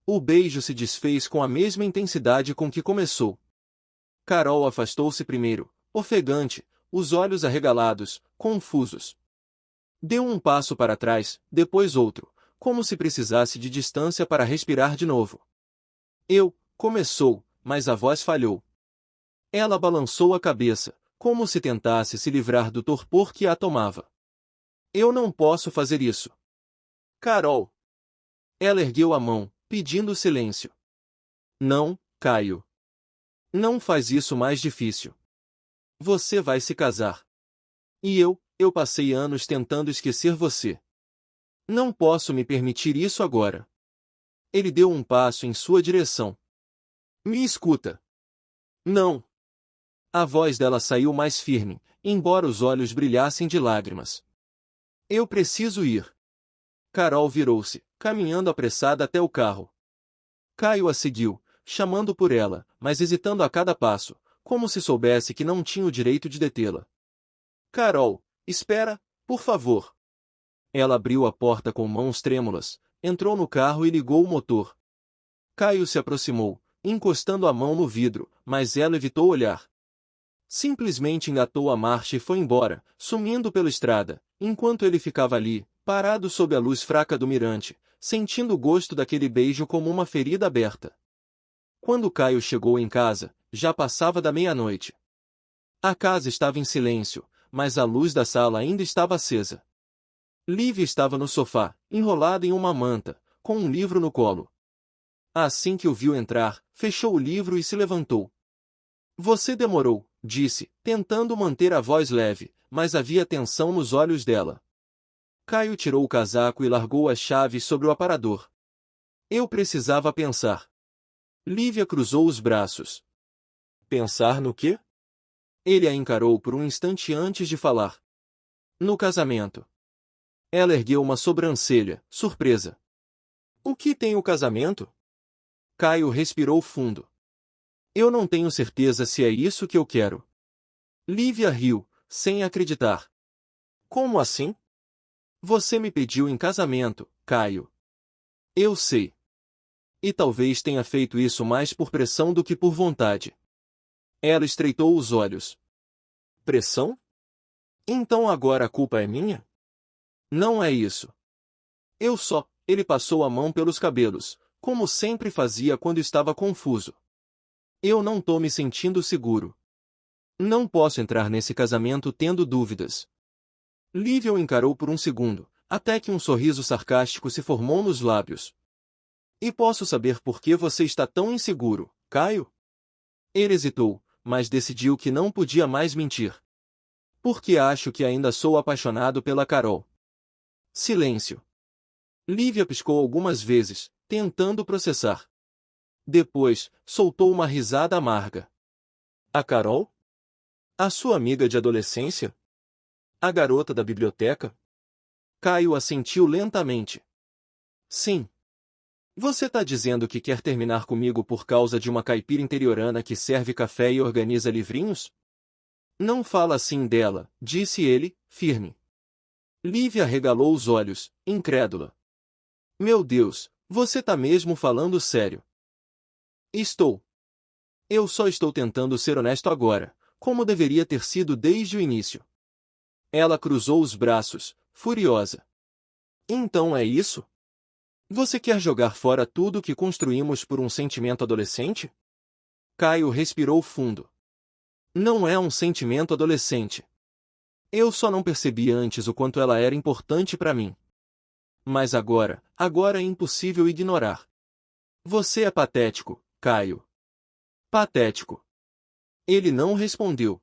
O beijo se desfez com a mesma intensidade com que começou. Carol afastou-se primeiro, ofegante, os olhos arregalados, confusos. Deu um passo para trás, depois outro, como se precisasse de distância para respirar de novo. Começou, mas a voz falhou. Ela balançou a cabeça, como se tentasse se livrar do torpor que a tomava. Eu não posso fazer isso. Carol! Ela ergueu a mão, pedindo silêncio. Não, Caio. Não faz isso mais difícil. Você vai se casar. E eu passei anos tentando esquecer você. Não posso me permitir isso agora. Ele deu um passo em sua direção. Me escuta. Não. A voz dela saiu mais firme, embora os olhos brilhassem de lágrimas. Eu preciso ir. Carol virou-se, caminhando apressada até o carro. Caio a seguiu, chamando por ela, mas hesitando a cada passo, como se soubesse que não tinha o direito de detê-la. Carol, espera, por favor. Ela abriu a porta com mãos trêmulas, entrou no carro e ligou o motor. Caio se aproximou, encostando a mão no vidro, mas ela evitou olhar. Simplesmente engatou a marcha e foi embora, sumindo pela estrada, enquanto ele ficava ali, parado sob a luz fraca do mirante, sentindo o gosto daquele beijo como uma ferida aberta. Quando Caio chegou em casa, já passava da meia-noite. A casa estava em silêncio, mas a luz da sala ainda estava acesa. Lívia estava no sofá, enrolada em uma manta, com um livro no colo. Assim que o viu entrar, fechou o livro e se levantou. Você demorou, disse, tentando manter a voz leve, mas havia tensão nos olhos dela. Caio tirou o casaco e largou as chaves sobre o aparador. Eu precisava pensar. Lívia cruzou os braços. Pensar no quê? Ele a encarou por um instante antes de falar. No casamento. Ela ergueu uma sobrancelha, surpresa. O que tem o casamento? Caio respirou fundo. Eu não tenho certeza se é isso que eu quero. Lívia riu, sem acreditar. Como assim? Você me pediu em casamento, Caio. Eu sei. E talvez tenha feito isso mais por pressão do que por vontade. Ela estreitou os olhos. Pressão? Então agora a culpa é minha? Não é isso. Ele passou a mão pelos cabelos, como sempre fazia quando estava confuso. Eu não tô me sentindo seguro. Não posso entrar nesse casamento tendo dúvidas. Lívia o encarou por um segundo, até que um sorriso sarcástico se formou nos lábios. E posso saber por que você está tão inseguro, Caio? Ele hesitou, mas decidiu que não podia mais mentir. Porque acho que ainda sou apaixonado pela Carol. Silêncio. Lívia piscou algumas vezes, tentando processar. Depois, soltou uma risada amarga. A Carol? A sua amiga de adolescência? A garota da biblioteca? Caio assentiu lentamente. Sim. Você tá dizendo que quer terminar comigo por causa de uma caipira interiorana que serve café e organiza livrinhos? Não fala assim dela, disse ele, firme. Lívia arregalou os olhos, incrédula. Meu Deus, você tá mesmo falando sério? Estou. Eu só estou tentando ser honesto agora, como deveria ter sido desde o início. Ela cruzou os braços, furiosa. Então é isso? Você quer jogar fora tudo que construímos por um sentimento adolescente? Caio respirou fundo. Não é um sentimento adolescente. Eu só não percebi antes o quanto ela era importante para mim. Mas agora é impossível ignorar. Você é patético, Caio. Patético. Ele não respondeu.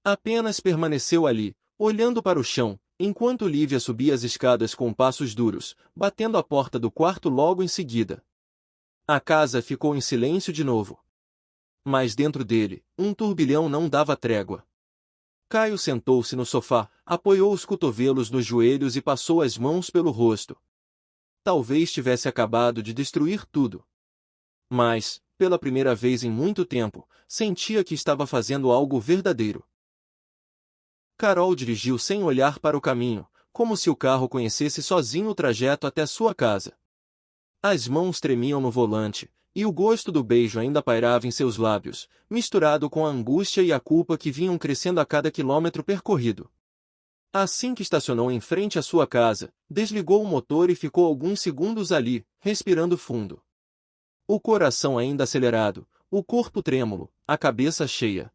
Apenas permaneceu ali, olhando para o chão, enquanto Lívia subia as escadas com passos duros, batendo a porta do quarto logo em seguida. A casa ficou em silêncio de novo. Mas dentro dele, um turbilhão não dava trégua. Caio sentou-se no sofá, apoiou os cotovelos nos joelhos e passou as mãos pelo rosto. Talvez tivesse acabado de destruir tudo. Mas, pela primeira vez em muito tempo, sentia que estava fazendo algo verdadeiro. Carol dirigiu sem olhar para o caminho, como se o carro conhecesse sozinho o trajeto até sua casa. As mãos tremiam no volante, e o gosto do beijo ainda pairava em seus lábios, misturado com a angústia e a culpa que vinham crescendo a cada quilômetro percorrido. Assim que estacionou em frente à sua casa, desligou o motor e ficou alguns segundos ali, respirando fundo. O coração ainda acelerado, o corpo trêmulo, a cabeça cheia.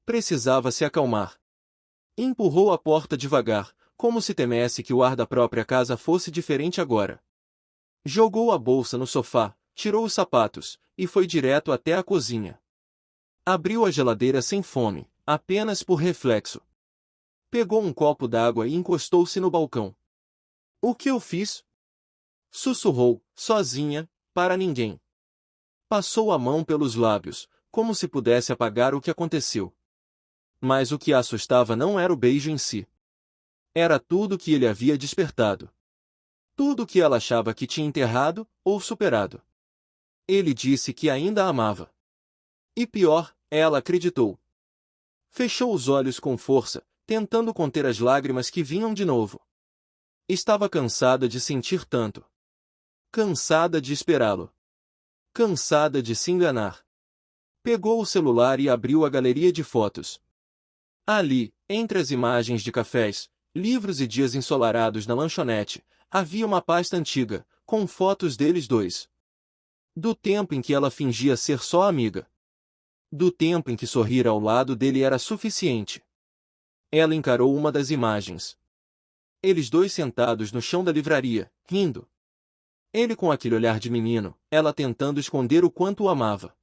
Precisava se acalmar. Empurrou a porta devagar, como se temesse que o ar da própria casa fosse diferente agora. Jogou a bolsa no sofá, tirou os sapatos, e foi direto até a cozinha. Abriu a geladeira sem fome, apenas por reflexo. Pegou um copo d'água e encostou-se no balcão. "O que eu fiz?" Sussurrou, sozinha, para ninguém. Passou a mão pelos lábios, como se pudesse apagar o que aconteceu. Mas o que a assustava não era o beijo em si. Era tudo que ele havia despertado. Tudo que ela achava que tinha enterrado, ou superado. Ele disse que ainda a amava. E pior, ela acreditou. Fechou os olhos com força, tentando conter as lágrimas que vinham de novo. Estava cansada de sentir tanto. Cansada de esperá-lo. Cansada de se enganar. Pegou o celular e abriu a galeria de fotos. Ali, entre as imagens de cafés, livros e dias ensolarados na lanchonete, havia uma pasta antiga, com fotos deles dois. Do tempo em que ela fingia ser só amiga. Do tempo em que sorrir ao lado dele era suficiente. Ela encarou uma das imagens. Eles dois sentados no chão da livraria, rindo. Ele com aquele olhar de menino, ela tentando esconder o quanto o amava.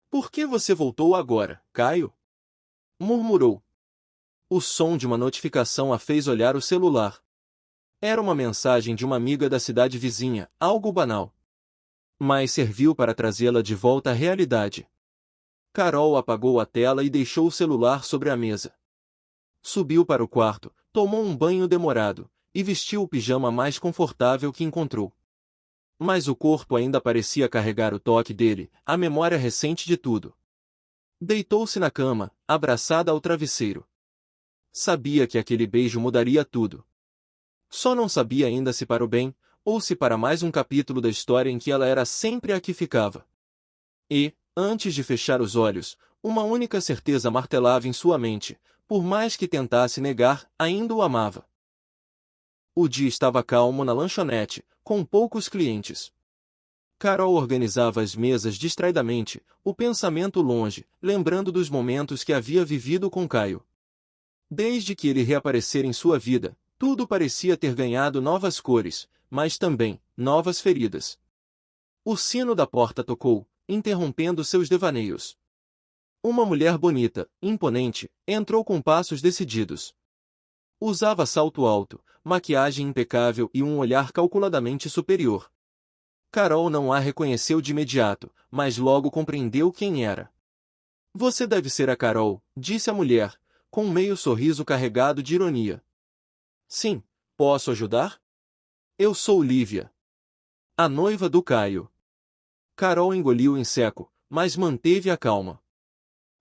"Por que você voltou agora, Caio?" murmurou. O som de uma notificação a fez olhar o celular. Era uma mensagem de uma amiga da cidade vizinha, algo banal. Mas serviu para trazê-la de volta à realidade. Carol apagou a tela e deixou o celular sobre a mesa. Subiu para o quarto, tomou um banho demorado, e vestiu o pijama mais confortável que encontrou. Mas o corpo ainda parecia carregar o toque dele, a memória recente de tudo. Deitou-se na cama, abraçada ao travesseiro. Sabia que aquele beijo mudaria tudo. Só não sabia ainda se para o bem, ou se para mais um capítulo da história em que ela era sempre a que ficava. E, antes de fechar os olhos, uma única certeza martelava em sua mente, por mais que tentasse negar, ainda o amava. O dia estava calmo na lanchonete, com poucos clientes. Carol organizava as mesas distraidamente, o pensamento longe, lembrando dos momentos que havia vivido com Caio. Desde que ele reaparecera em sua vida, tudo parecia ter ganhado novas cores, mas também, novas feridas. O sino da porta tocou, interrompendo seus devaneios. Uma mulher bonita, imponente, entrou com passos decididos. Usava salto alto, maquiagem impecável e um olhar calculadamente superior. Carol não a reconheceu de imediato, mas logo compreendeu quem era. "Você deve ser a Carol", disse a mulher, com um meio sorriso carregado de ironia. "Sim, posso ajudar? Eu sou Lívia, a noiva do Caio." Carol engoliu em seco, mas manteve a calma.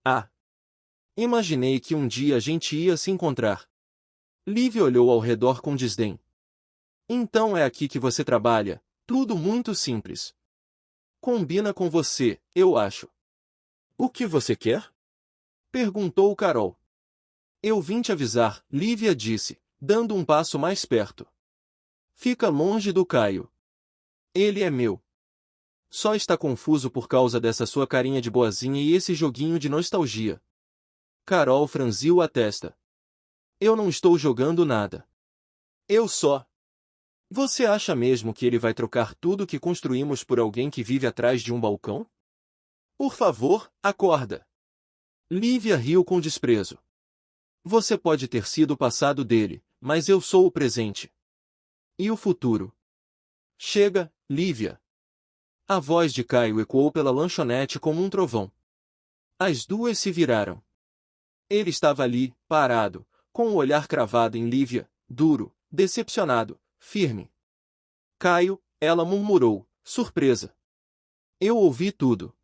"Ah! Imaginei que um dia a gente ia se encontrar." Lívia olhou ao redor com desdém. "Então é aqui que você trabalha, tudo muito simples. Combina com você, eu acho." "O que você quer?" perguntou Carol. "Eu vim te avisar", Lívia disse, dando um passo mais perto. "Fica longe do Caio. Ele é meu." Só está confuso por causa dessa sua carinha de boazinha e esse joguinho de nostalgia. Carol franziu a testa. "Eu não estou jogando nada. Eu só." "Você acha mesmo que ele vai trocar tudo que construímos por alguém que vive atrás de um balcão? Por favor, acorda." Lívia riu com desprezo. "Você pode ter sido o passado dele, mas eu sou o presente. E o futuro." "Chega, Lívia." A voz de Caio ecoou pela lanchonete como um trovão. As duas se viraram. Ele estava ali, parado, com o olhar cravado em Lívia, duro, decepcionado, firme. "Caio", ela murmurou, surpresa. "Eu ouvi tudo.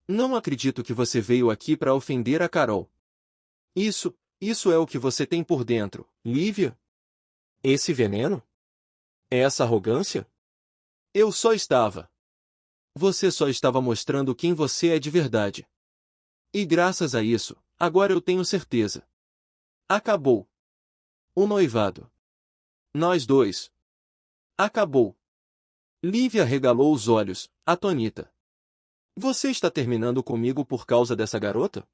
Não acredito que você veio aqui para ofender a Carol. Isso é o que você tem por dentro, Lívia? Esse veneno? Essa arrogância?" Eu só estava. Você só estava mostrando quem você é de verdade. E graças a isso, agora eu tenho certeza. Acabou. O noivado. Nós dois. Acabou. Lívia regalou os olhos, atônita. Você está terminando comigo por causa dessa garota?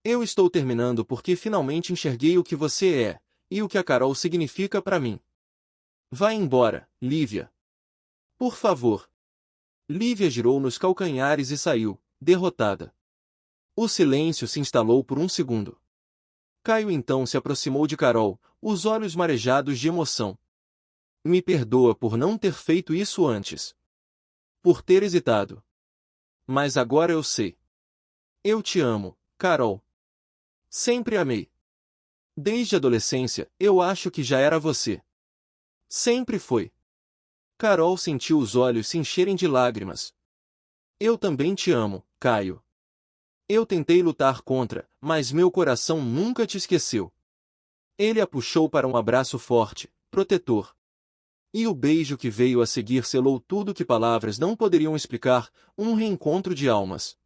Eu estou terminando porque finalmente enxerguei o que você é, e o que a Carol significa para mim. Vá embora, Lívia. Por favor. Lívia girou nos calcanhares e saiu, derrotada. O silêncio se instalou por um segundo. Caio então se aproximou de Carol, os olhos marejados de emoção. Me perdoa por não ter feito isso antes. Por ter hesitado. Mas agora eu sei. Eu te amo, Carol. Sempre amei. Desde a adolescência, eu acho que já era você. Sempre foi. Carol sentiu os olhos se encherem de lágrimas. Eu também te amo, Caio. Eu tentei lutar contra, mas meu coração nunca te esqueceu. Ele a puxou para um abraço forte, protetor. E o beijo que veio a seguir selou tudo que palavras não poderiam explicar, um reencontro de almas.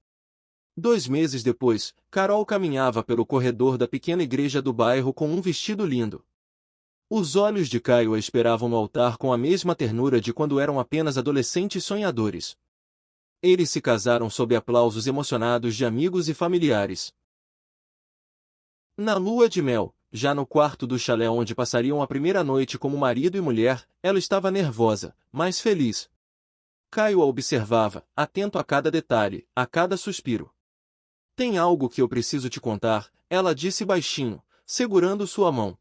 2 meses depois, Carol caminhava pelo corredor da pequena igreja do bairro com um vestido lindo. Os olhos de Caio a esperavam no altar com a mesma ternura de quando eram apenas adolescentes sonhadores. Eles se casaram sob aplausos emocionados de amigos e familiares. Na lua de mel, já no quarto do chalé onde passariam a primeira noite como marido e mulher, ela estava nervosa, mas feliz. Caio a observava, atento a cada detalhe, a cada suspiro. Tem algo que eu preciso te contar, ela disse baixinho, segurando sua mão.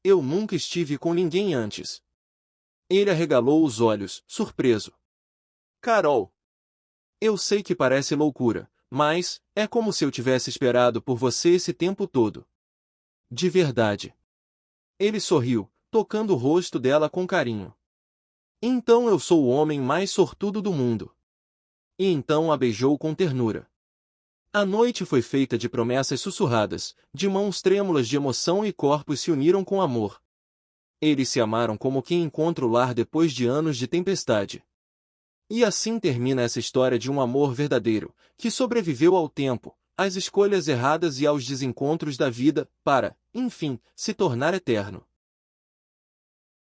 Eu nunca estive com ninguém antes. Ele arregalou os olhos, surpreso. Carol. Eu sei que parece loucura, mas é como se eu tivesse esperado por você esse tempo todo. De verdade. Ele sorriu, tocando o rosto dela com carinho. Então eu sou o homem mais sortudo do mundo. E então a beijou com ternura. A noite foi feita de promessas sussurradas, de mãos trêmulas de emoção e corpos se uniram com amor. Eles se amaram como quem encontra o lar depois de anos de tempestade. E assim termina essa história de um amor verdadeiro, que sobreviveu ao tempo, às escolhas erradas e aos desencontros da vida, para, enfim, se tornar eterno.